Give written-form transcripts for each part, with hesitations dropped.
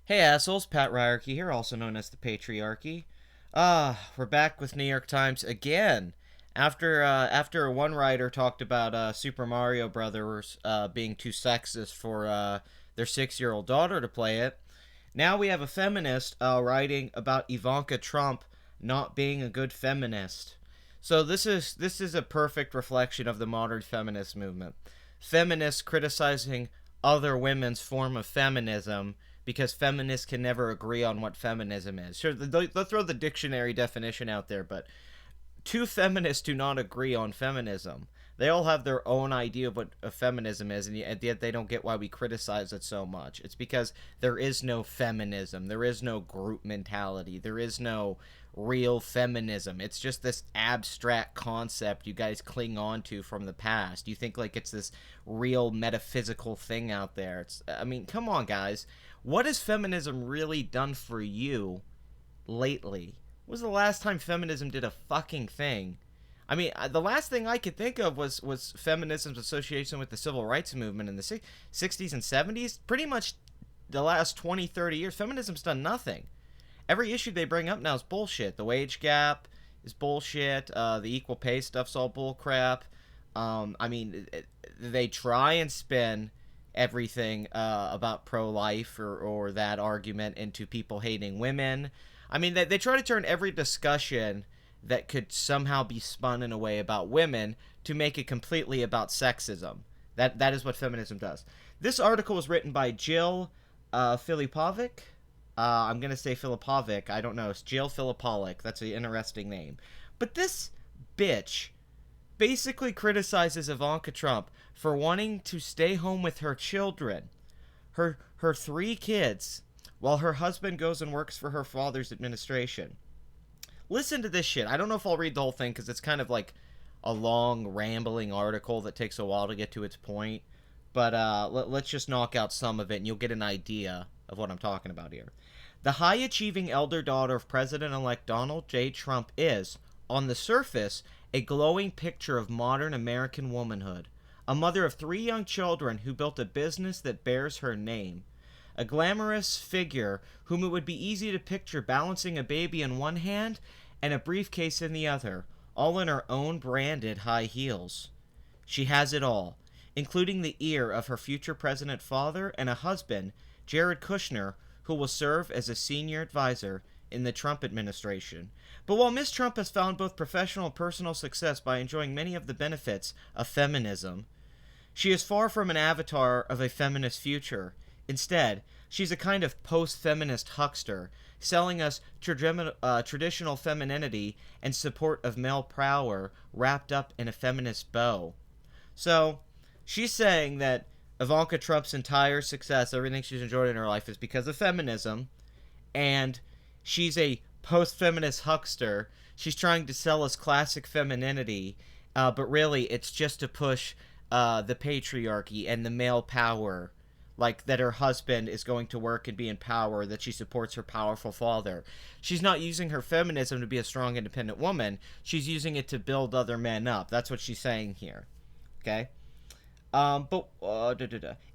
Hey assholes, Pat Ryerke here, also known as the Patriarchy. We're back with New York Times again. After one writer talked about Super Mario Brothers being too sexist for their 6-year-old daughter to play it, now we have a feminist writing about Ivanka Trump not being a good feminist. So this is a perfect reflection of the modern feminist movement. Feminists criticizing other women's form of feminism because feminists can never agree on what feminism is. Sure, they'll throw the dictionary definition out there, but two feminists do not agree on feminism. They all have their own idea of what a feminism is, and yet they don't get why we criticize it so much. It's because there is no feminism. There is no group mentality. There is no real feminism. It's just this abstract concept you guys cling on to from the past. You think like it's this real metaphysical thing out there. I mean, come on, guys. What has feminism really done for you lately? When was the last time feminism did a fucking thing? I mean, the last thing I could think of was feminism's association with the civil rights movement in the 60s and 70s. Pretty much the last 20, 30 years, feminism's done nothing. Every issue they bring up now is bullshit. The wage gap is bullshit. The equal pay stuff's all bullcrap. I mean, they try and spin everything about pro-life or that argument into people hating women. I mean, they try to turn every discussion that could somehow be spun in a way about women to make it completely about sexism. That is what feminism does. This article was written by Jill Filipovic. I'm gonna say Filipovic. I don't know. It's Jill Filipovic. That's an interesting name. But this bitch basically criticizes Ivanka Trump for wanting to stay home with her children, her three kids, while her husband goes and works for her father's administration. Listen to this shit. I don't know if I'll read the whole thing because it's kind of like a long, rambling article that takes a while to get to its point. But let's just knock out some of it and you'll get an idea of what I'm talking about here. The high achieving elder daughter of President elect Donald J. Trump is, on the surface, a glowing picture of modern American womanhood. A mother of three young children who built a business that bears her name. A glamorous figure whom it would be easy to picture balancing a baby in one hand and a briefcase in the other, all in her own branded high heels. She has it all, including the ear of her future president father and a husband, Jared Kushner, who will serve as a senior advisor in the Trump administration. But while Miss Trump has found both professional and personal success by enjoying many of the benefits of feminism, she is far from an avatar of a feminist future. Instead, she's a kind of post-feminist huckster, selling us traditional femininity and support of male power wrapped up in a feminist bow. So, she's saying that Ivanka Trump's entire success, everything she's enjoyed in her life, is because of feminism, and she's a post-feminist huckster. She's trying to sell us classic femininity, but really it's just to push the patriarchy and the male power, like that her husband is going to work and be in power, that she supports her powerful father. She's not using her feminism to be a strong, independent woman. She's using it to build other men up. That's what she's saying here. Okay?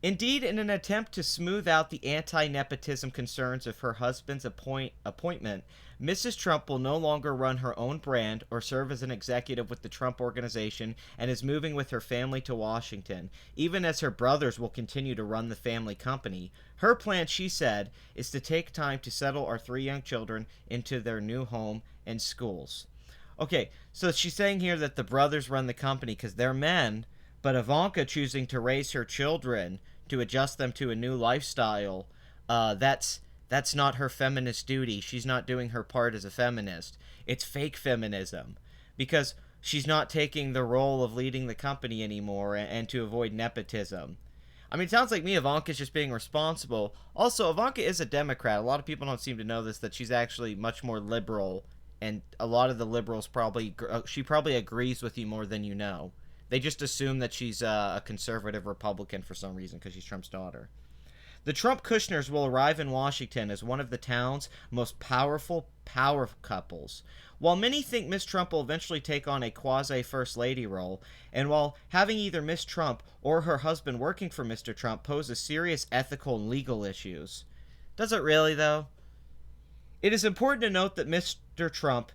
Indeed, in an attempt to smooth out the anti-nepotism concerns of her husband's appointment, Mrs. Trump will no longer run her own brand or serve as an executive with the Trump Organization and is moving with her family to Washington, even as her brothers will continue to run the family company. Her plan, she said, is to take time to settle our three young children into their new home and schools. Okay, so she's saying here that the brothers run the company because they're men, but Ivanka choosing to raise her children to adjust them to a new lifestyle, that's not her feminist duty. She's not doing her part as a feminist. It's fake feminism because she's not taking the role of leading the company anymore and to avoid nepotism. I mean, it sounds like me, Ivanka's just being responsible. Also, Ivanka is a Democrat. A lot of people don't seem to know this, that she's actually much more liberal, and a lot of the liberals she probably agrees with you more than you know. They just assume that she's a conservative Republican for some reason because she's Trump's daughter. The Trump Kushners will arrive in Washington as one of the town's most powerful power couples. While many think Miss Trump will eventually take on a quasi-First Lady role, and while having either Miss Trump or her husband working for Mr. Trump poses serious ethical and legal issues, Does it really, though? It is important to note that Mr. Trump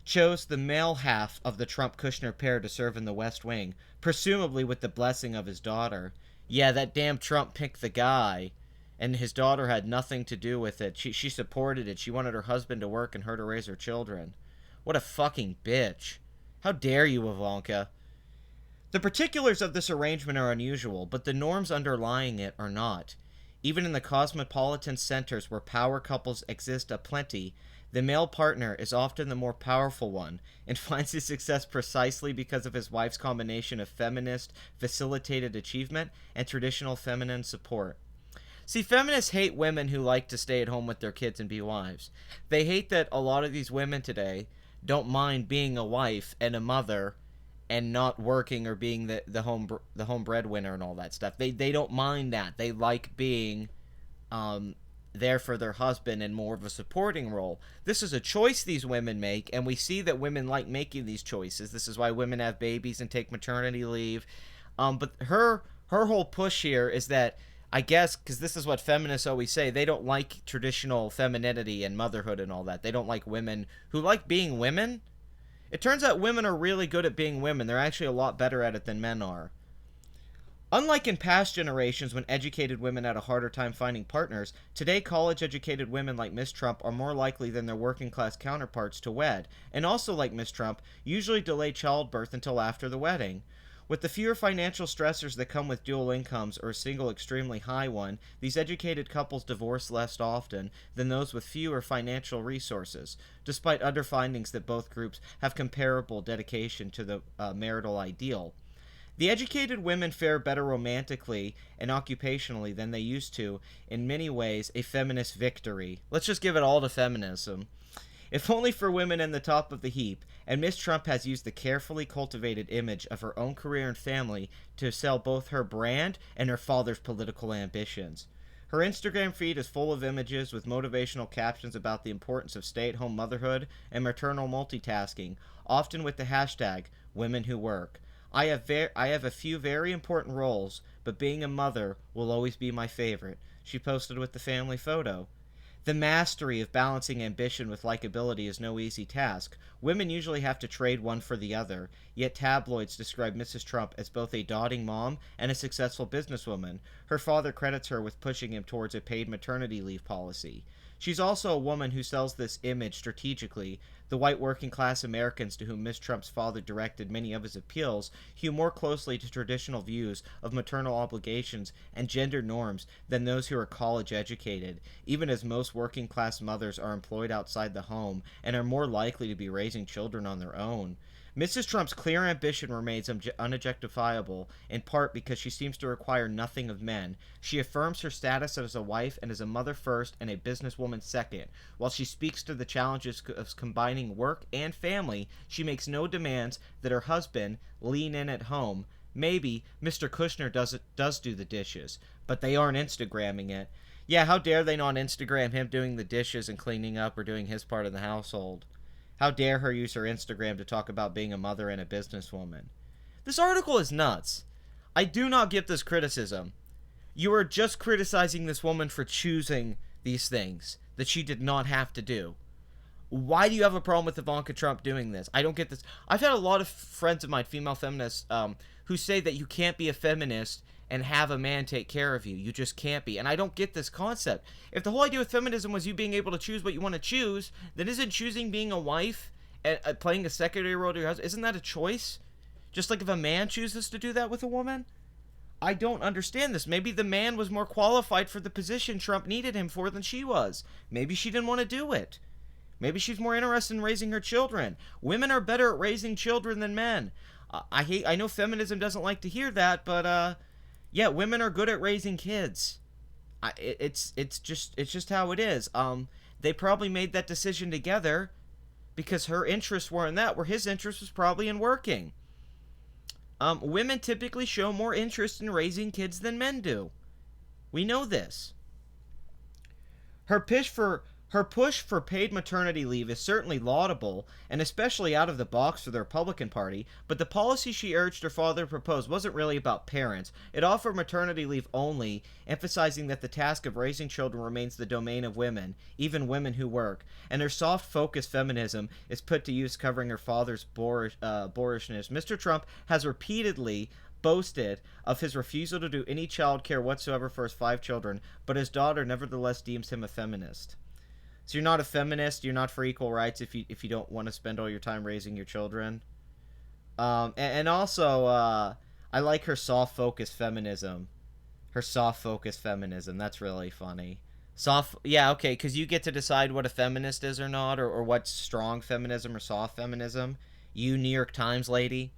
chose the male half of the Trump-Kushner pair to serve in the West Wing, presumably with the blessing of his daughter. Yeah, that damn Trump picked the guy, and his daughter had nothing to do with it. She supported it. She wanted her husband to work and her to raise her children. What a fucking bitch. How dare you, Ivanka? The particulars of this arrangement are unusual, but the norms underlying it are not. Even in the cosmopolitan centers where power couples exist aplenty, the male partner is often the more powerful one and finds his success precisely because of his wife's combination of feminist, facilitated achievement and traditional feminine support. See, feminists hate women who like to stay at home with their kids and be wives. They hate that a lot of these women today don't mind being a wife and a mother and not working or being the home breadwinner and all that stuff. They don't mind that. They like being there for their husband and more of a supporting role. This is a choice these women make, and we see that women like making these choices. This is why women have babies and take maternity leave. But her whole push here is that, I guess, because this is what feminists always say, they don't like traditional femininity and motherhood and all that. They don't like women who like being women. It turns out women are really good at being women. They're actually a lot better at it than men are. Unlike in past generations when educated women had a harder time finding partners, today college-educated women like Miss Trump are more likely than their working-class counterparts to wed, and also like Miss Trump, usually delay childbirth until after the wedding. With the fewer financial stressors that come with dual incomes or a single extremely high one, these educated couples divorce less often than those with fewer financial resources, despite other findings that both groups have comparable dedication to the marital ideal. The educated women fare better romantically and occupationally than they used to, in many ways a feminist victory. Let's just give it all to feminism. If only for women in the top of the heap, and Miss Trump has used the carefully cultivated image of her own career and family to sell both her brand and her father's political ambitions. Her Instagram feed is full of images with motivational captions about the importance of stay-at-home motherhood and maternal multitasking, often with the hashtag #WomenWhoWork. I have a few very important roles, but being a mother will always be my favorite, she posted with the family photo. The mastery of balancing ambition with likability is no easy task. Women usually have to trade one for the other, yet tabloids describe Mrs. Trump as both a doting mom and a successful businesswoman. Her father credits her with pushing him towards a paid maternity leave policy. She's also a woman who sells this image strategically. The white working-class Americans to whom Miss Trump's father directed many of his appeals hew more closely to traditional views of maternal obligations and gender norms than those who are college-educated, even as most working-class mothers are employed outside the home and are more likely to be raising children on their own. Mrs. Trump's clear ambition remains unobjectifiable, in part because she seems to require nothing of men. She affirms her status as a wife and as a mother first and a businesswoman second. While she speaks to the challenges of combining work and family, she makes no demands that her husband lean in at home. Maybe Mr. Kushner does do the dishes, but they aren't Instagramming it. Yeah, how dare they not Instagram him doing the dishes and cleaning up or doing his part of the household? How dare her use her Instagram to talk about being a mother and a businesswoman? This article is nuts. I do not get this criticism. You are just criticizing this woman for choosing these things that she did not have to do. Why do you have a problem with Ivanka Trump doing this? I don't get this. I've had a lot of friends of mine, female feminists, who say that you can't be a feminist and have a man take care of you. You just can't be. And I don't get this concept. If the whole idea with feminism was you being able to choose what you want to choose, then isn't choosing being a wife and playing a secondary role to your husband, isn't that a choice? Just like if a man chooses to do that with a woman? I don't understand this. Maybe the man was more qualified for the position Trump needed him for than she was. Maybe she didn't want to do it. Maybe she's more interested in raising her children. Women are better at raising children than men. I know feminism doesn't like to hear that, but yeah, women are good at raising kids. It's just how it is. They probably made that decision together because her interests were in that, where his interest was probably in working. Women typically show more interest in raising kids than men do. We know this. Her push for Her push for paid maternity leave is certainly laudable, and especially out of the box for the Republican Party, but the policy she urged her father to propose wasn't really about parents. It offered maternity leave only, emphasizing that the task of raising children remains the domain of women, even women who work. And her soft focus feminism is put to use covering her father's boorishness. Mr. Trump has repeatedly boasted of his refusal to do any child care whatsoever for his 5 children, but his daughter nevertheless deems him a feminist. So you're not a feminist. You're not for equal rights if you don't want to spend all your time raising your children. And also, I like her soft focus feminism. Her soft focus feminism. That's really funny. Soft, yeah, okay, because you get to decide what a feminist is or not, or what's strong feminism or soft feminism. You New York Times lady.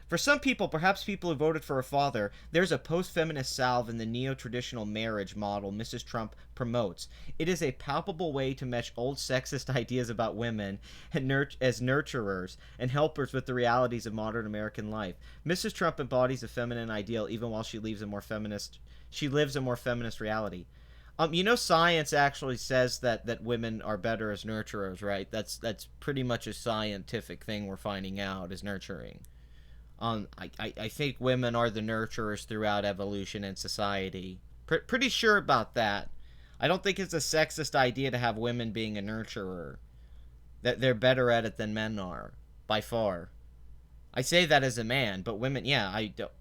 For some people, perhaps people who voted for her father, there's a post-feminist salve in the neo-traditional marriage model Mrs. Trump promotes. It is a palpable way to mesh old sexist ideas about women as nurturers and helpers with the realities of modern American life. Mrs. Trump embodies a feminine ideal even while she lives a more feminist reality. Science actually says that women are better as nurturers, right? That's pretty much a scientific thing we're finding out is nurturing. I think women are the nurturers throughout evolution and society. Pretty sure about that. I don't think it's a sexist idea to have women being a nurturer. That they're better at it than men are, by far. I say that as a man, but women, yeah, I don't.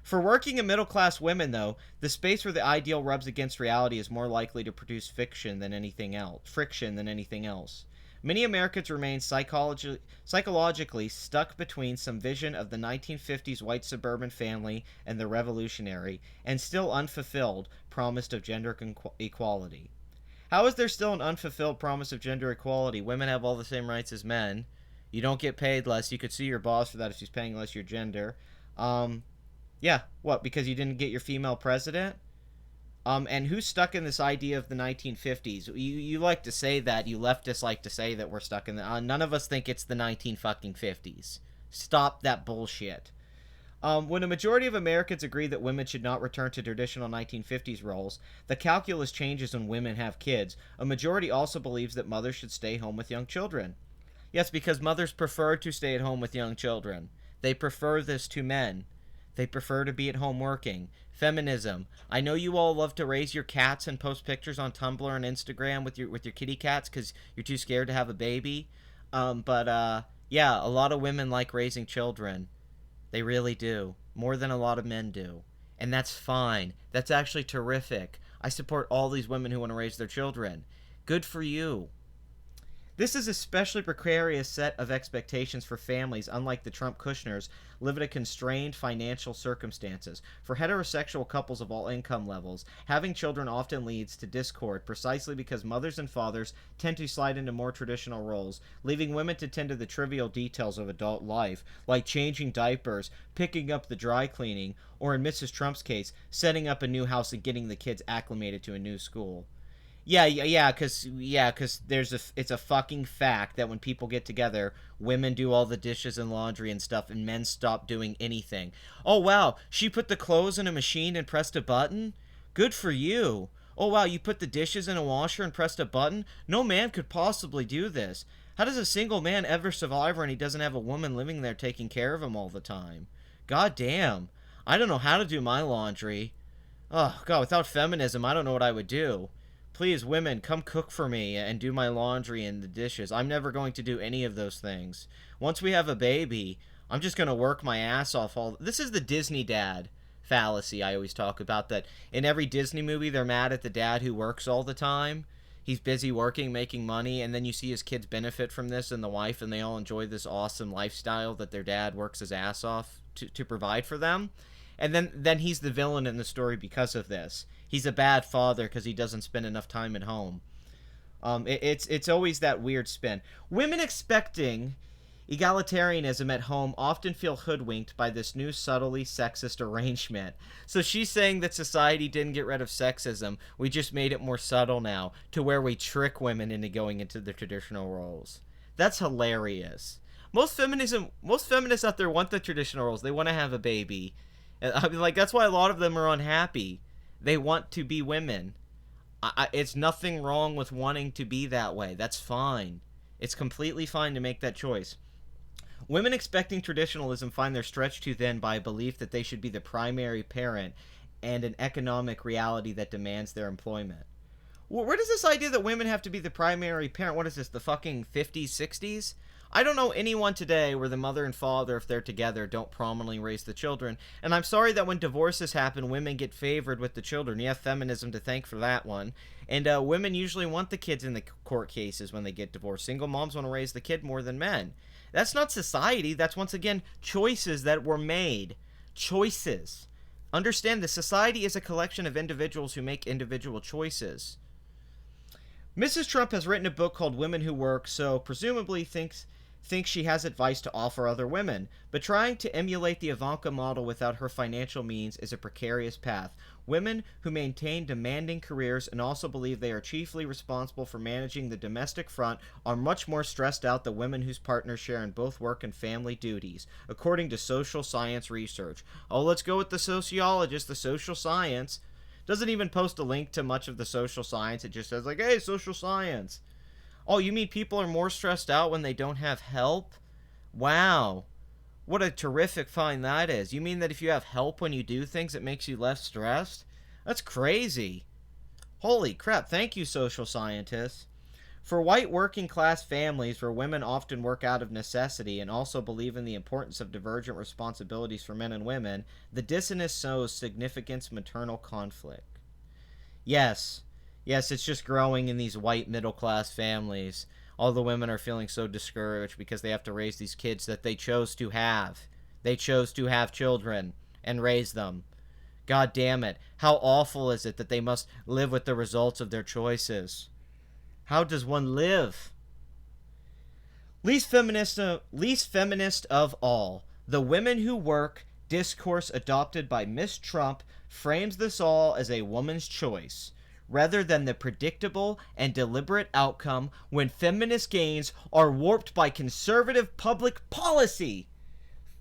For working and middle class women, though, the space where the ideal rubs against reality is more likely to produce friction than anything else. Many Americans remain psychologically stuck between some vision of the 1950s white suburban family and the revolutionary, and still unfulfilled, promise of gender equality. How is there still an unfulfilled promise of gender equality? Women have all the same rights as men. You don't get paid less. You could sue your boss for that if she's paying less your gender. Yeah, what? Because you didn't get your female president? And who's stuck in this idea of the 1950s? You like to say that. You leftists like to say that we're stuck in the... none of us think it's the 1950s. Stop that bullshit. When a majority of Americans agree that women should not return to traditional 1950s roles, the calculus changes when women have kids. A majority also believes that mothers should stay home with young children. Yes, because mothers prefer to stay at home with young children. They prefer this to men. They prefer to be at home working. Feminism. I know you all love to raise your cats and post pictures on Tumblr and Instagram with your kitty cats because you're too scared to have a baby. Yeah, a lot of women like raising children. They really do. More than a lot of men do. And that's fine. That's actually terrific. I support all these women who want to raise their children. Good for you. This is especially precarious set of expectations for families, unlike the Trump Kushners, live in constrained financial circumstances. For heterosexual couples of all income levels, having children often leads to discord precisely because mothers and fathers tend to slide into more traditional roles, leaving women to tend to the trivial details of adult life, like changing diapers, picking up the dry cleaning, or in Mrs. Trump's case, setting up a new house and getting the kids acclimated to a new school. Because it's a fucking fact that when people get together, women do all the dishes and laundry and stuff, and men stop doing anything. Oh wow, she put the clothes in a machine and pressed a button? Good for you. Oh wow, you put the dishes in a washer and pressed a button? No man could possibly do this. How does a single man ever survive when he doesn't have a woman living there taking care of him all the time? God damn. I don't know how to do my laundry. Oh god, without feminism, I don't know what I would do. Please, women, come cook for me and do my laundry and the dishes. I'm never going to do any of those things. Once we have a baby, I'm just going to work my ass off all... This is the Disney dad fallacy I always talk about, that in every Disney movie, they're mad at the dad who works all the time. He's busy working, making money, and then you see his kids benefit from this and the wife, and they all enjoy this awesome lifestyle that their dad works his ass off to provide for them. And then he's the villain in the story because of this. He's a bad father because he doesn't spend enough time at home. It's always that weird spin. Women expecting egalitarianism at home often feel hoodwinked by this new subtly sexist arrangement. So she's saying that society didn't get rid of sexism. We just made it more subtle now, to where we trick women into going into the traditional roles. That's hilarious. Most feminists out there want the traditional roles. They want to have a baby. I mean, like, that's why a lot of them are unhappy. They want to be women. It's nothing wrong with wanting to be that way. That's fine. It's completely fine to make that choice. Women expecting traditionalism find their stretched too thin by a belief that they should be the primary parent and an economic reality that demands their employment. Where does this idea that women have to be the primary parent? What is this, the fucking 50s, 60s? I don't know anyone today where the mother and father, if they're together, don't prominently raise the children. And I'm sorry that when divorces happen, women get favored with the children. You have feminism to thank for that one. And women usually want the kids in the court cases when they get divorced. Single moms want to raise the kid more than men. That's not society. That's, once again, choices that were made. Choices. Understand that society is a collection of individuals who make individual choices. Mrs. Trump has written a book called Women Who Work, so presumably thinks she has advice to offer other women. But trying to emulate the Ivanka model without her financial means is a precarious path. Women who maintain demanding careers and also believe they are chiefly responsible for managing the domestic front are much more stressed out than women whose partners share in both work and family duties, according to social science research. Oh, let's go with the sociologist, the social science. Doesn't even post a link to much of the social science. It just says, like, hey, social science. Oh, you mean people are more stressed out when they don't have help? Wow. What a terrific find that is. You mean that if you have help when you do things, it makes you less stressed? That's crazy. Holy crap. Thank you, social scientists. For white working class families where women often work out of necessity and also believe in the importance of divergent responsibilities for men and women, the dissonance shows significant maternal conflict. Yes, yes, it's just growing in these white middle class families. All the women are feeling so discouraged because they have to raise these kids that they chose to have. They chose to have children and raise them. God damn it. How awful is it that they must live with the results of their choices? How does one live? Least feminist of all, the Women Who Work discourse adopted by Miss Trump frames this all as a woman's choice, rather than the predictable and deliberate outcome when feminist gains are warped by conservative public policy.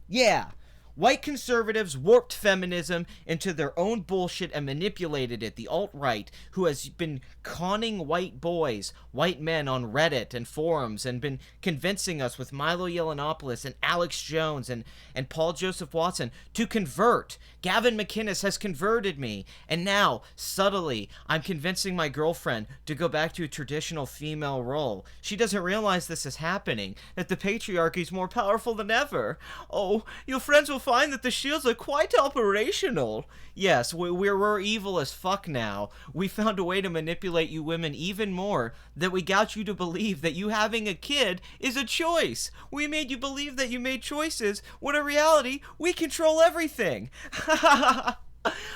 Yeah, white conservatives warped feminism into their own bullshit and manipulated it. The alt-right, who has been conning white boys, white men on Reddit and forums, and been convincing us with Milo Yiannopoulos and Alex Jones and Paul Joseph Watson to convert. Gavin McInnes has converted me. And now, subtly, I'm convincing my girlfriend to go back to a traditional female role. She doesn't realize this is happening, that the patriarchy is more powerful than ever. Oh, your friends will find that the shields are quite operational. Yes, we're evil as fuck now. We found a way to manipulate you women even more, that we got you to believe that you having a kid is a choice. We made you believe that you made choices, when in reality, we control everything.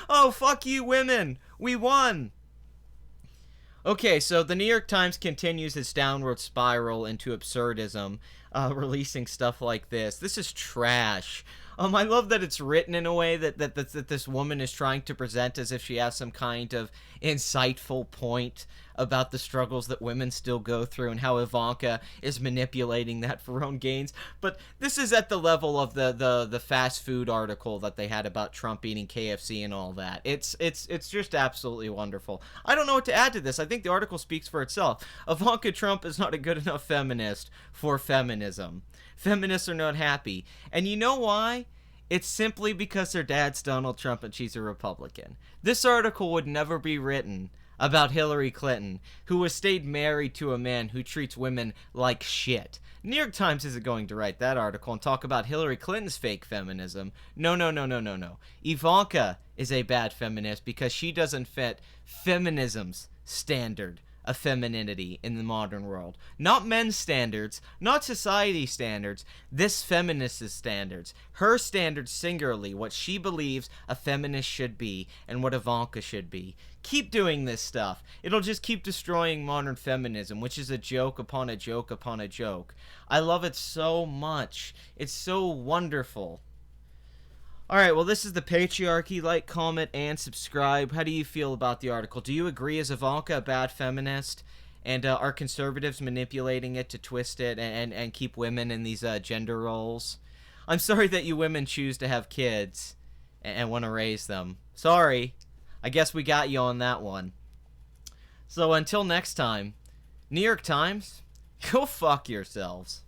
Oh, fuck you women. We won. Okay, so the New York Times continues its downward spiral into absurdism, releasing stuff like this. This is trash. I love that it's written in a way that this woman is trying to present as if she has some kind of insightful point about the struggles that women still go through and how Ivanka is manipulating that for her own gains. But this is at the level of the fast food article that they had about Trump eating KFC and all that. It's just absolutely wonderful. I don't know what to add to this. I think the article speaks for itself. Ivanka Trump is not a good enough feminist for feminism. Feminists are not happy. And you know why? It's simply because their dad's Donald Trump and she's a Republican. This article would never be written about Hillary Clinton, who has stayed married to a man who treats women like shit. New York Times isn't going to write that article and talk about Hillary Clinton's fake feminism. No. Ivanka is a bad feminist because she doesn't fit feminism's standard of femininity in the modern world. Not men's standards, not society standards, this feminist's standards. Her standards singularly, what she believes a feminist should be and what Ivanka should be. Keep doing this stuff. It'll just keep destroying modern feminism, which is a joke upon a joke upon a joke. I love it so much. It's so wonderful. Alright, well, this is the Patriarchy. Like, comment, and subscribe. How do you feel about the article? Do you agree, is Ivanka a bad feminist? And are conservatives manipulating it to twist it and keep women in these gender roles? I'm sorry that you women choose to have kids and want to raise them. Sorry. I guess we got you on that one. So until next time, New York Times, go fuck yourselves.